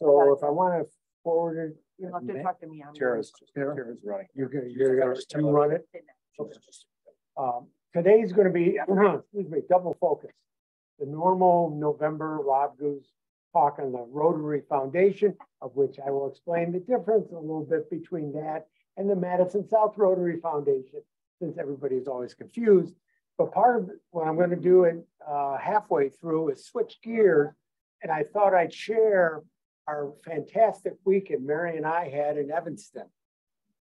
So if I want to forward it, You have to talk to me. Tara's running. you're going to run it. Today's going to be, excuse me, double focus. The normal November Rob Gooze talk on the Rotary Foundation, of which I will explain the difference a little bit between that and the Madison South Rotary Foundation, since everybody's always confused. But part of what I'm going to do it halfway through is switch gears, and I thought I'd share our fantastic weekend Mary and I had in Evanston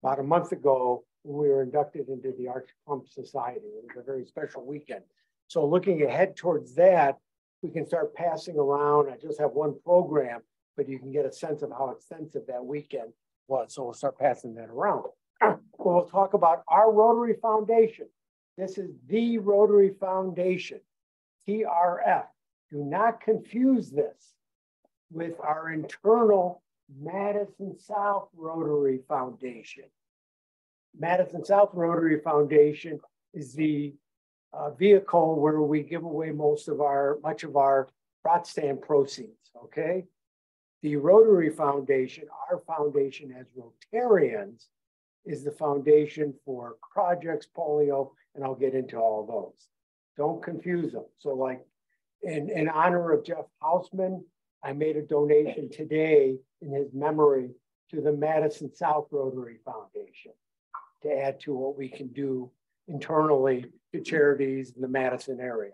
about a month ago when we were inducted into the Arch Klumph Society. It was a very special weekend. So looking ahead towards that, we can start passing around. I just have one program, but you can get a sense of how extensive that weekend was. So we'll start passing that around. We'll talk about our Rotary Foundation. This is the Rotary Foundation, TRF. Do not confuse this with our internal Madison South Rotary Foundation. Madison South Rotary Foundation is the vehicle where we give away much of our rot stand proceeds, okay? The Rotary Foundation, our foundation as Rotarians, is the foundation for projects, polio, and I'll get into all those. Don't confuse them. So like in honor of Jeff Hausman, I made a donation today in his memory to the Madison South Rotary Foundation to add to what we can do internally to charities in the Madison area.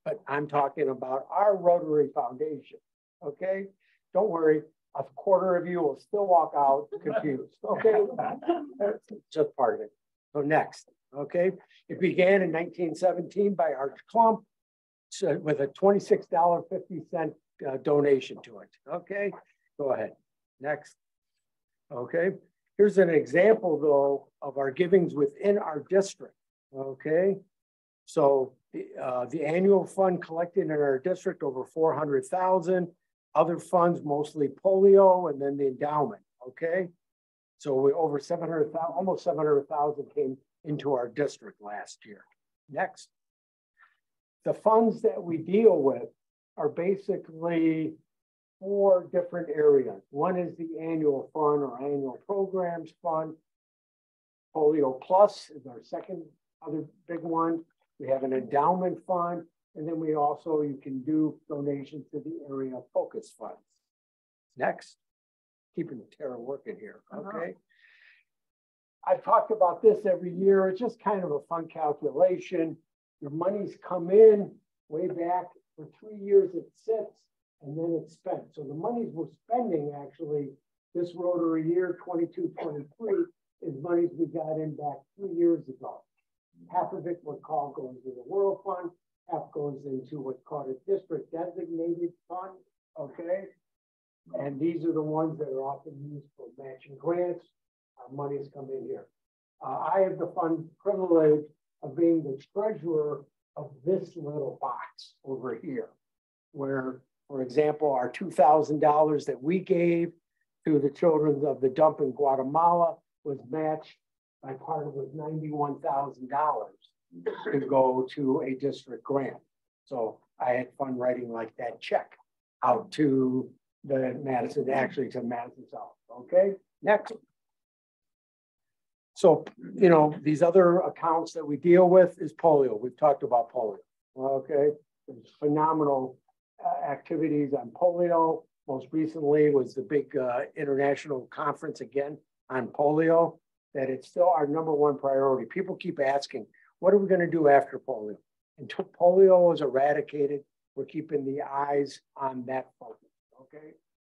But I'm talking about our Rotary Foundation, okay? Don't worry, a quarter of you will still walk out confused, okay? That's just part of it. So next, okay? It began in 1917 by Arch Klumph with a $26.50 donation to it, okay? Go ahead, next, okay? Here's an example though of our givings within our district, okay? So the annual fund collected in our district over 400,000, other funds mostly polio, and then the endowment, okay? So we over 700,000, almost 700,000 came into our district last year. Next. The funds that we deal with are basically 4 different areas. One is the annual fund or annual programs fund. Polio Plus is our second other big one. We have an endowment fund, and then we also, you can do donations to the area focus funds. Next, keeping Tara working here, okay? I've talked about this every year. It's just kind of a fun calculation. Your money's come in way back for 3 years, it sits, and then it's spent. So the monies we're spending actually this Rotary year, 22-23, is monies we got in back 3 years ago. Half of it goes into the World Fund, half goes into what's called a district designated fund, okay? And these are the ones that are often used for matching grants. Our money's come in here. I have the fun privilege of being the treasurer of this little box over here, where, for example, our $2,000 that we gave to the children of the dump in Guatemala was matched by part of it $91,000 to go to a district grant. So I had fun writing like that check out to the Madison, actually to Madison South. Okay, next. So, you know, these other accounts that we deal with is polio. We've talked about polio. Okay, there's phenomenal activities on polio. Most recently was the big international conference again on polio, that it's still our #1 priority. People keep asking, what are we going to do after polio? Until polio is eradicated, we're keeping the eyes on that focus, okay?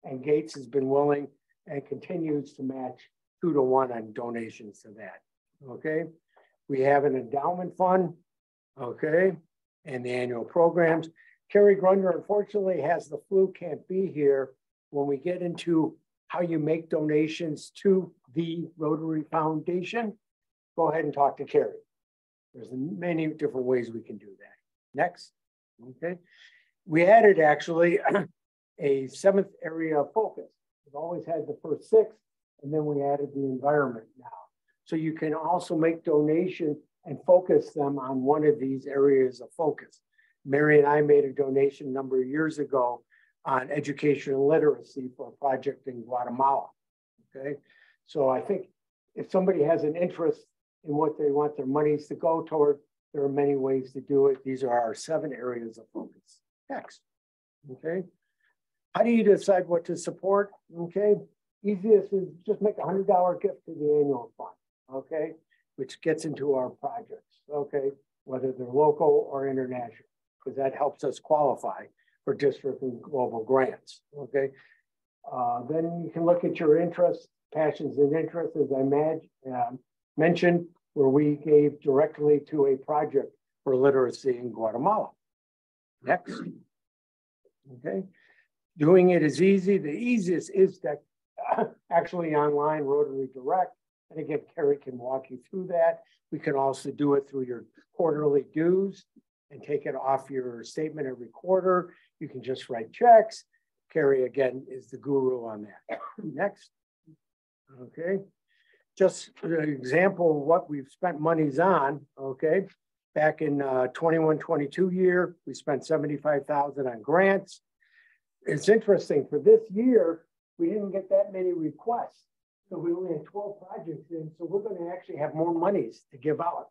And Gates has been willing and continues to match 2-to-1 on donations to that, okay? We have an endowment fund, okay? And the annual programs. Carrie Grunder, unfortunately, has the flu, can't be here. When we get into how you make donations to the Rotary Foundation, go ahead and talk to Carrie. There's many different ways we can do that. Next, okay. We added actually a 7th area of focus. We've always had the first 6, and then we added the environment now. So you can also make donations and focus them on one of these areas of focus. Mary and I made a donation a number of years ago on education and literacy for a project in Guatemala. Okay, so I think if somebody has an interest in what they want their monies to go toward, there are many ways to do it. These are our 7 areas of focus. Next. Okay. How do you decide what to support? Okay. Easiest is just make a $100 gift to the annual fund. Okay. Which gets into our projects. Okay. Whether they're local or international, because that helps us qualify for district and global grants. Okay. Then you can look at your interests, passions, and interests, as I mentioned, where we gave directly to a project for literacy in Guatemala. Next. Okay. Doing it is easy. The easiest is that actually online Rotary Direct. And again, Carrie can walk you through that. We can also do it through your quarterly dues and take it off your statement every quarter. You can just write checks. Carrie, again, is the guru on that. Next. Okay. Just an example of what we've spent monies on. Okay. Back in 21-22 year, we spent $75,000 on grants. It's interesting, for this year, we didn't get that many requests. So we only had 12 projects in, so we're going to actually have more monies to give out.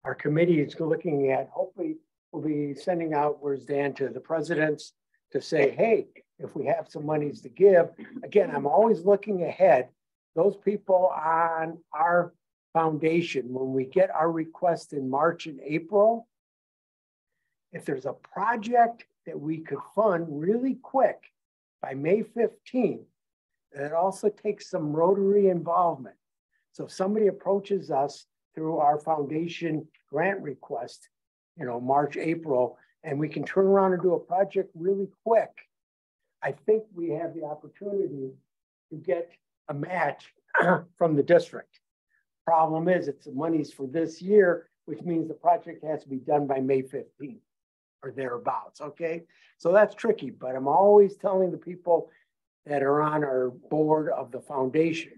Our committee is looking at, hopefully we'll be sending out, where's Dan, to the presidents to say, hey, if we have some monies to give, again, I'm always looking ahead. Those people on our foundation, when we get our request in March and April, if there's a project that we could fund really quick by May 15th, it also takes some Rotary involvement. So if somebody approaches us through our foundation grant request, you know, March, April, and we can turn around and do a project really quick, I think we have the opportunity to get a match from the district. Problem is, it's the monies for this year, which means the project has to be done by May 15th or thereabouts, okay? So that's tricky, but I'm always telling the people that are on our board of the foundation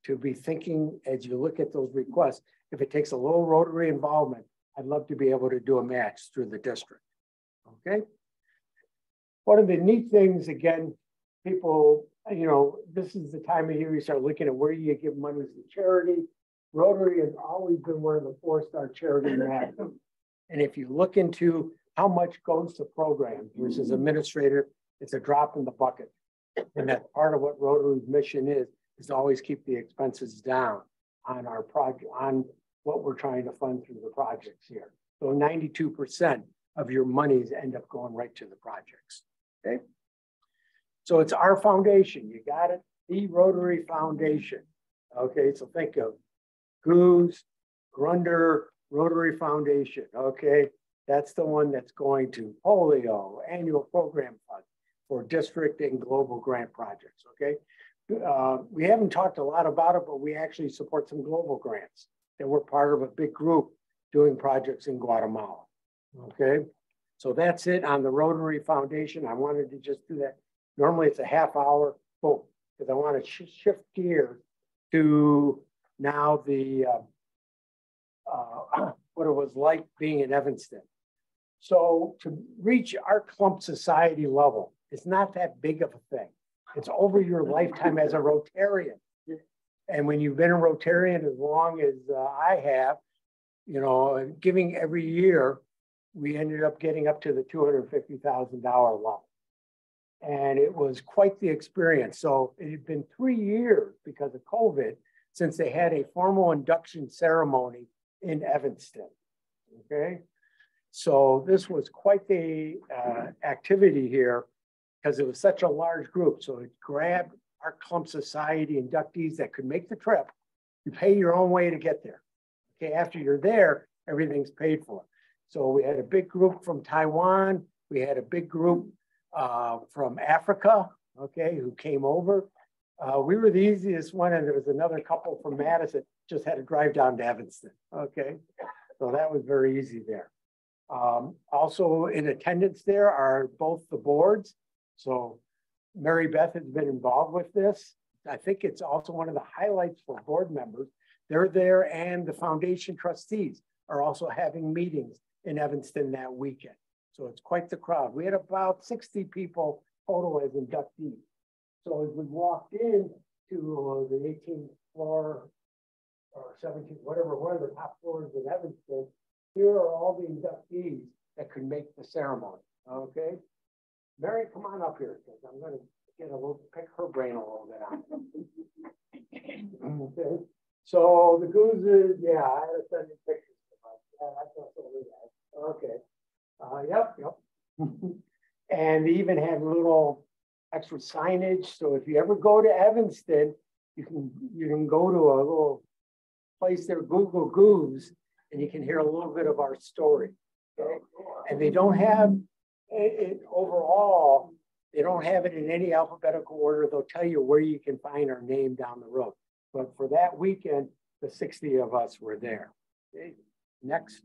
to be thinking, as you look at those requests, if it takes a little Rotary involvement, I'd love to be able to do a match through the district, okay? One of the neat things, again, people, you know, this is the time of year you start looking at where you give money to charity. Rotary has always been one of the 4-star charity magazines. And if you look into how much goes to programs versus administrator, it's a drop in the bucket. And that's part of what Rotary's mission is to always keep the expenses down on our project, on what we're trying to fund through the projects here. So 92% of your monies end up going right to the projects, okay? So it's our foundation, you got it? The Rotary Foundation, okay? So think of Gooze, Grunder, Rotary Foundation, okay? That's the one that's going to polio, annual program fund for district and global grant projects, okay? We haven't talked a lot about it, but we actually support some global grants that we're part of a big group doing projects in Guatemala, okay? So that's it on the Rotary Foundation. I wanted to just do that. Normally it's a half hour, boom, because I want to shift gears to now the, what it was like being in Evanston. So to reach Arch Klumph Society level, it's not that big of a thing. It's over your lifetime as a Rotarian. And when you've been a Rotarian as long as I have, you know, giving every year, we ended up getting up to the $250,000 level. And it was quite the experience. So it had been 3 years because of COVID since they had a formal induction ceremony in Evanston, okay? So this was quite the activity here because it was such a large group. So it grabbed Arch Klumph Society inductees that could make the trip. You pay your own way to get there. Okay, after you're there, everything's paid for. So we had a big group from Taiwan. We had a big group from Africa, okay, who came over. We were the easiest one, and there was another couple from Madison, just had to drive down to Evanston, okay? So that was very easy there. Also in attendance there are both the boards. So Mary Beth has been involved with this. I think it's also one of the highlights for board members. They're there, and the foundation trustees are also having meetings in Evanston that weekend. So it's quite the crowd. We had about 60 people total as inductees. So as we walked in to the 18th floor or 17th, whatever, one of the top floors in Evanston, here are all the inductees that could make the ceremony. Okay, Mary, come on up here because I'm going to get a little, pick her brain a little bit on. Okay, so the Goozes, yeah, I had to send you pictures. Yeah, I thought so. Okay, yep. And they even had little extra signage. So if you ever go to Evanston, you can go to a little place there, Google Gooze, and you can hear a little bit of our story. Okay? And they don't have it overall, they don't have it in any alphabetical order. They'll tell you where you can find our name down the road. But for that weekend, the 60 of us were there. Okay? Next.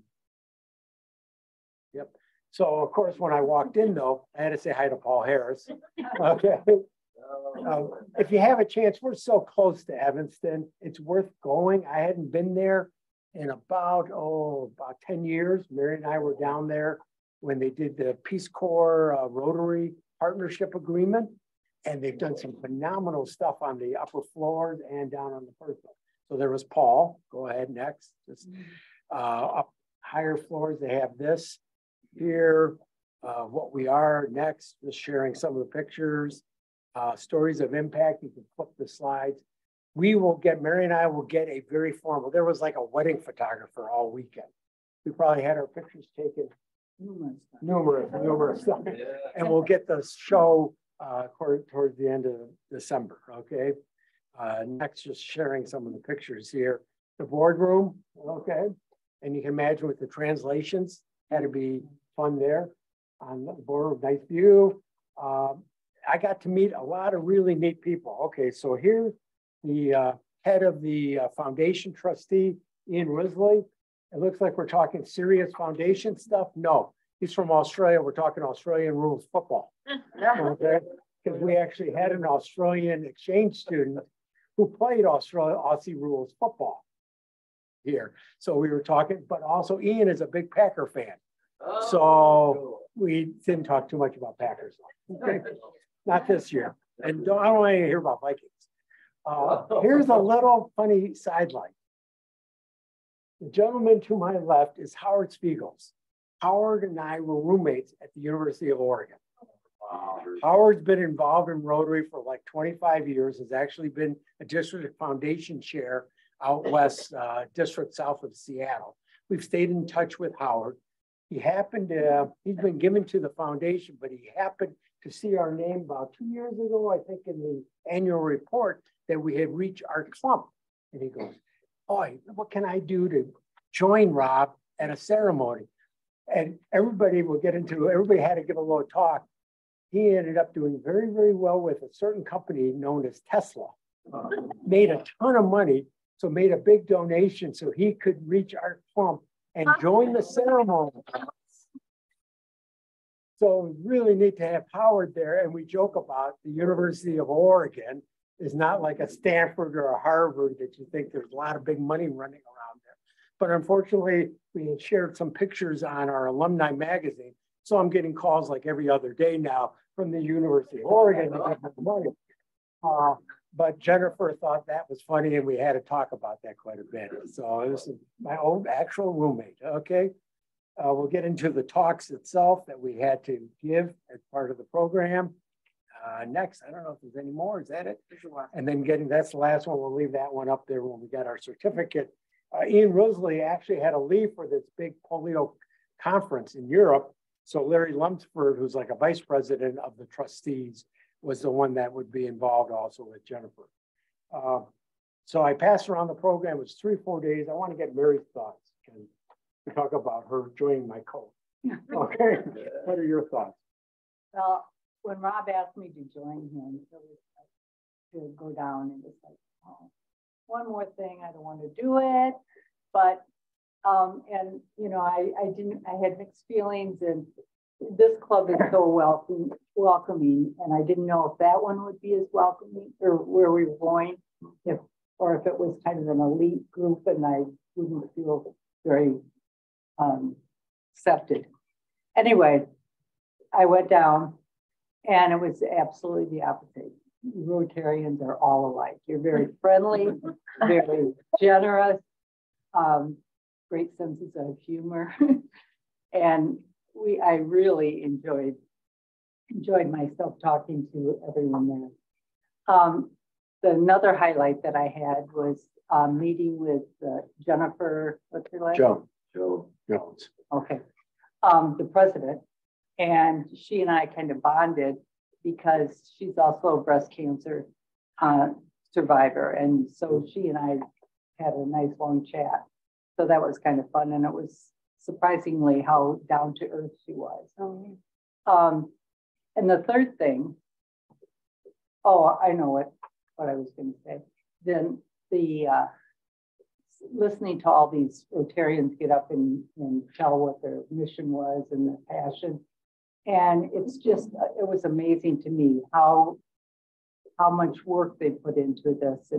Yep. So of course, when I walked in though, I had to say hi to Paul Harris. Okay. If you have a chance, we're so close to Evanston. It's worth going. I hadn't been there in about 10 years. Mary and I were down there when they did the Peace Corps Rotary Partnership Agreement. And they've done some phenomenal stuff on the upper floors and down on the first floor. So there was Paul. Go ahead, next. Just up higher floors, they have this here, what we are next, just sharing some of the pictures, stories of impact. You can flip the slides. We will get, Mary and I will get a very formal, there was like a wedding photographer all weekend. We probably had our pictures taken numerous times. Yeah. And we'll get the show towards the end of December, okay? Next, just sharing some of the pictures here. The boardroom, okay? And you can imagine with the translations, had to be fun there on the boardroom, nice view. I got to meet a lot of really neat people. Okay, so here's the head of the foundation trustee, Ian Risley. It looks like we're talking serious foundation stuff. No, he's from Australia. We're talking Australian rules football. Okay, because we actually had an Australian exchange student who played Aussie rules football here. So we were talking, but also Ian is a big Packer fan. So we didn't talk too much about Packers. Okay. Not this year. And I don't want to hear about Vikings. Here's a little funny sideline. The gentleman to my left is Howard Spiegels. Howard and I were roommates at the University of Oregon. Howard's been involved in Rotary for like 25 years, has actually been a district foundation chair out west, district south of Seattle. We've stayed in touch with Howard. He happened to, he's been given to the foundation, but he happened to see our name about 2 years ago, I think in the annual report, that we had reached Arch Klumph. And he goes, "Boy, what can I do to join Rob at a ceremony?" And everybody had to give a little talk. He ended up doing very, very well with a certain company known as Tesla. Made a ton of money, so made a big donation so he could reach Arch Klumph and join the ceremony. So it was really neat to have Howard there. And we joke about the University of Oregon is not like a Stanford or a Harvard that you think there's a lot of big money running around there. But unfortunately, we had shared some pictures on our alumni magazine. So I'm getting calls like every other day now from the University of Oregon to get money. But Jennifer thought that was funny, and we had to talk about that quite a bit. So this is my own actual roommate. Okay, we'll get into the talks itself that we had to give as part of the program. Next, I don't know if there's any more. Is that it? And then that's the last one. We'll leave that one up there when we got our certificate. Ian Risley actually had to leave for this big polio conference in Europe. So Larry Lunsford, who's like a vice president of the trustees, was the one that would be involved also with Jennifer. So I passed around the program. It was 3-4 days. I want to get Mary's thoughts and to talk about her joining my cult. Okay, what are your thoughts? Well, when Rob asked me to join him, it was like, to go down, and it's like, oh, one more thing, I don't want to do it. But, and you know, I had mixed feelings, and this club is so welcoming, and I didn't know if that one would be as welcoming or where we were going, or if it was kind of an elite group and I wouldn't feel very accepted. Anyway, I went down And it was absolutely the opposite. Rotarians are all alike. You're very friendly, very generous, great senses of humor. And I really enjoyed myself talking to everyone there. Another highlight that I had was meeting with Jennifer, what's her last name? Joe Jones. Okay. The president. And she and I kind of bonded because she's also a breast cancer survivor. And so she and I had a nice long chat. So that was kind of fun. And it was surprisingly how down to earth she was. And the third thing, I know what I was going to say. Then listening to all these Rotarians get up and tell what their mission was and their passion. And it's just, it was amazing to me how much work they put into this.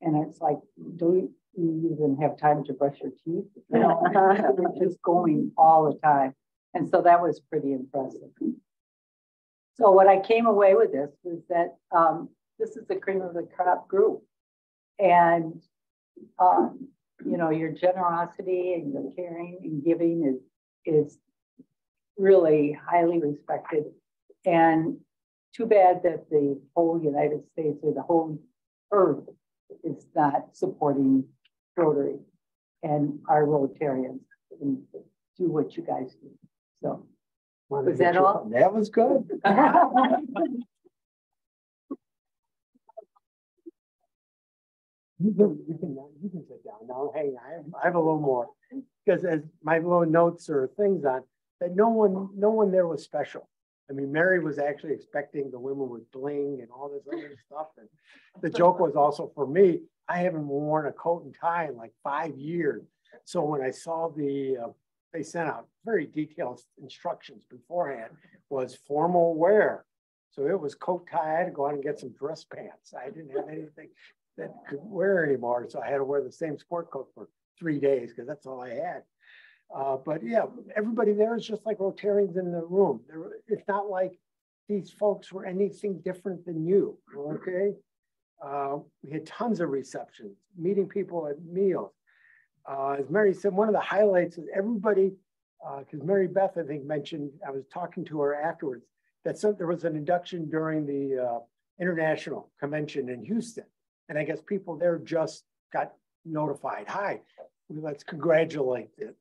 And it's like, don't you even have time to brush your teeth? You know, they're just going all the time. And so that was pretty impressive. So what I came away with this was that this is the cream of the crop group. And, you know, your generosity and your caring and giving is really highly respected. And too bad that the whole United States or the whole earth is not supporting Rotary and our Rotarians and do what you guys do. So was that all? That was good. You can sit down now. Hey, I have a little more because as my little notes or things on that, no one there was special. I mean, Mary was actually expecting the women with bling and all this other stuff. And the joke was also for me, I haven't worn a coat and tie in like 5 years. So when I saw they sent out very detailed instructions beforehand, was formal wear. So it was coat tie. I had to go out and get some dress pants. I didn't have anything that could wear anymore. So I had to wear the same sport coat for 3 days because that's all I had. But yeah, everybody there is just like Rotarians in the room. It's not like these folks were anything different than you, okay? We had tons of receptions, meeting people at meals. As Mary said, one of the highlights is everybody, because Mary Beth, I think, mentioned, I was talking to her afterwards, that there was an induction during the International Convention in Houston. And I guess people there just got notified, hi, let's congratulate them.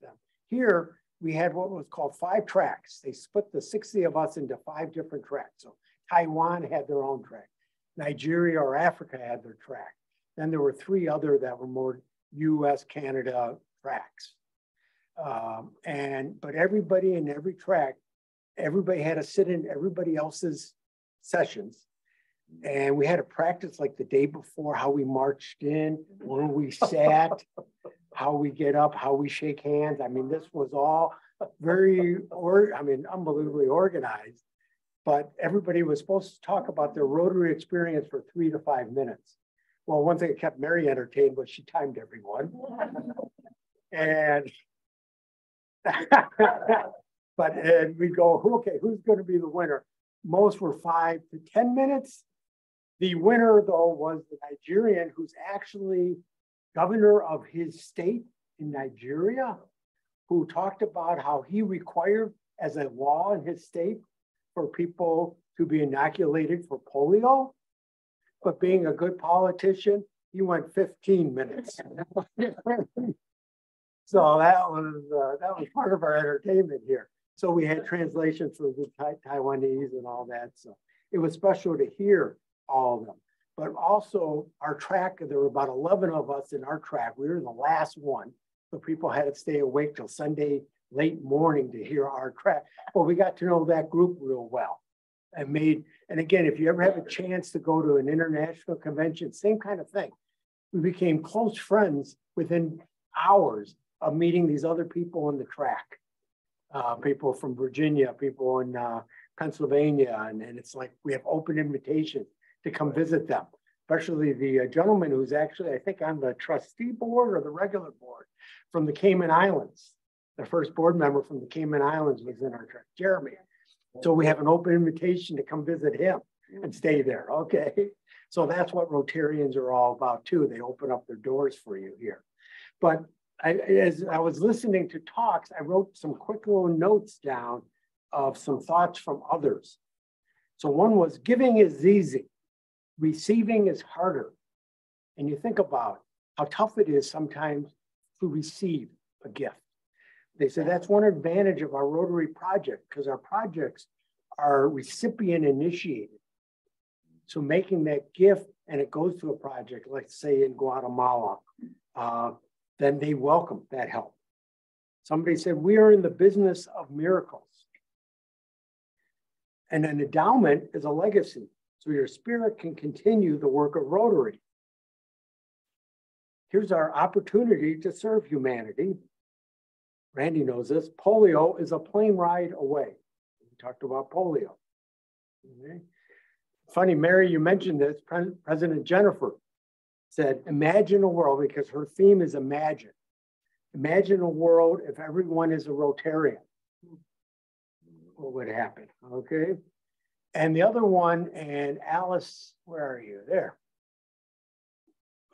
Here, we had what was called 5 tracks. They split the 60 of us into 5 different tracks. So Taiwan had their own track. Nigeria or Africa had their track. Then there were 3 other that were more US, Canada tracks. But everybody in every track, everybody had to sit in everybody else's sessions. And we had to practice like the day before how we marched in, where we sat, how we get up, how we shake hands. I mean, this was all unbelievably organized. But everybody was supposed to talk about their Rotary experience for 3 to 5 minutes. Well, one thing that kept Mary entertained was she timed everyone. And we'd go, okay, who's going to be the winner? Most were 5 to 10 minutes. The winner, though, was the Nigerian who's actually governor of his state in Nigeria, who talked about how he required as a law in his state for people to be inoculated for polio. But being a good politician, he went 15 minutes. So that was part of our entertainment here. So we had translations for the Taiwanese and all that. So it was special to hear all of them. But also our track, there were about 11 of us in our track. We were the last one. So people had to stay awake till Sunday late morning to hear our track. Well, we got to know that group real well. And again, if you ever have a chance to go to an international convention, same kind of thing. We became close friends within hours of meeting these other people on the track. People from Virginia, people in Pennsylvania, and it's like we have open invitations to come visit them, especially the gentleman who's actually, I think, on the trustee board or the regular board from the Cayman Islands. The first board member from the Cayman Islands was in our track, Jeremy. So we have an open invitation to come visit him and stay there, okay? So that's what Rotarians are all about too. They open up their doors for you here. But as I was listening to talks, I wrote some quick little notes down of some thoughts from others. So one was, giving is easy, receiving is harder. And you think about how tough it is sometimes to receive a gift. They said that's one advantage of our Rotary project, because our projects are recipient initiated. So making that gift and it goes to a project, let's say in Guatemala, then they welcome that help. Somebody said, we are in the business of miracles. And an endowment is a legacy, so your spirit can continue the work of Rotary. Here's our opportunity to serve humanity. Randy knows this. Polio is a plane ride away. We talked about polio. Okay. Funny, Mary, you mentioned this. President Jennifer said, imagine a world, because her theme is imagine. Imagine a world if everyone is a Rotarian. What would happen? Okay. And the other one, and Alice, where are you? There.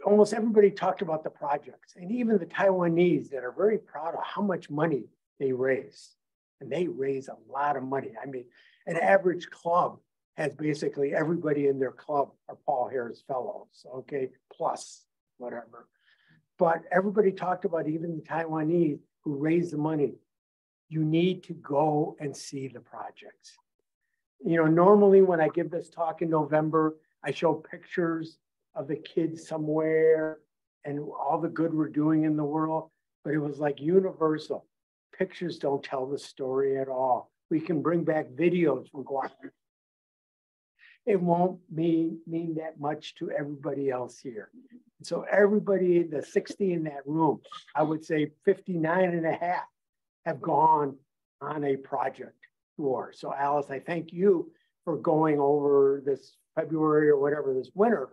Almost everybody talked about the projects, and even the Taiwanese that are very proud of how much money they raise. And they raise a lot of money. I mean, an average club has basically everybody in their club are Paul Harris fellows, okay, plus whatever. But everybody talked about, even the Taiwanese who raise the money. You need to go and see the projects. You know, normally when I give this talk in November, I show pictures of the kids somewhere and all the good we're doing in the world, but it was like universal. Pictures don't tell the story at all. We can bring back videos from Guatemala. It won't mean that much to everybody else here. So everybody, the 60 in that room, I would say 59 and a half have gone on a project tour. So Alice, I thank you for going over this February or whatever, this winter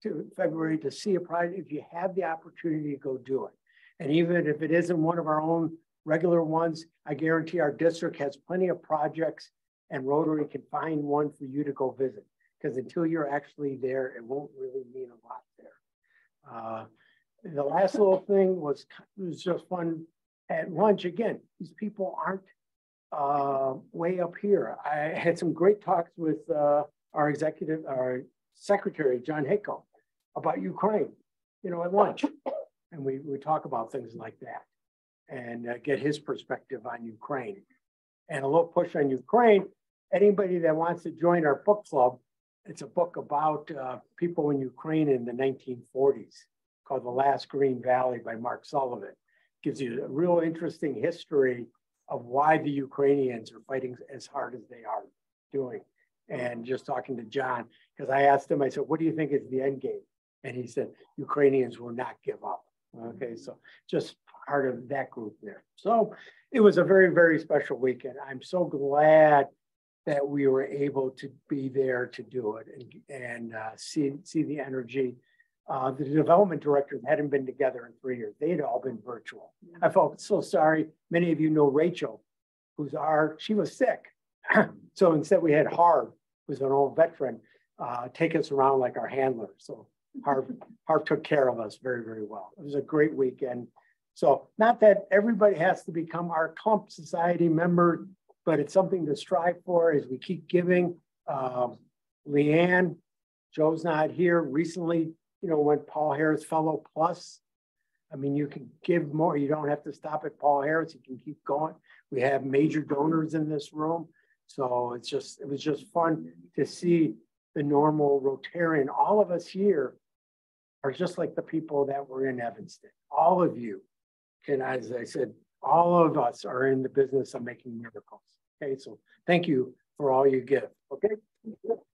to February to see a project. If you have the opportunity to go do it. And even if it isn't one of our own regular ones, I guarantee our district has plenty of projects and Rotary can find one for you to go visit. Because until you're actually there, it won't really mean a lot there. The last little thing was just fun at lunch. Again, these people aren't way up here. I had some great talks with our secretary, John Hicko, about Ukraine, you know, at lunch. And we talk about things like that and get his perspective on Ukraine. And a little push on Ukraine, anybody that wants to join our book club, it's a book about people in Ukraine in the 1940s called The Last Green Valley by Mark Sullivan. Gives you a real interesting history of why the Ukrainians are fighting as hard as they are doing. And just talking to John, because I asked him, I said, what do you think is the end game? And he said, Ukrainians will not give up. Okay, so just part of that group there. So it was a very, very special weekend. I'm so glad that we were able to be there to do it and see the energy. The development directors hadn't been together in 3 years. They had all been virtual. I felt so sorry. Many of you know Rachel, she was sick. So instead we had Harv, who's an old veteran, take us around like our handler. So Harv took care of us very, very well. It was a great weekend. So not that everybody has to become Arch Klumph Society member, but it's something to strive for as we keep giving. Leanne, Joe's not here, recently, you know, went Paul Harris Fellow Plus. I mean, you can give more. You don't have to stop at Paul Harris. You can keep going. We have major donors in this room. So it was just fun to see the normal Rotarian. All of us here are just like the people that were in Evanston. All of you can, as I said, all of us are in the business of making miracles. Okay, so thank you for all you give. Okay.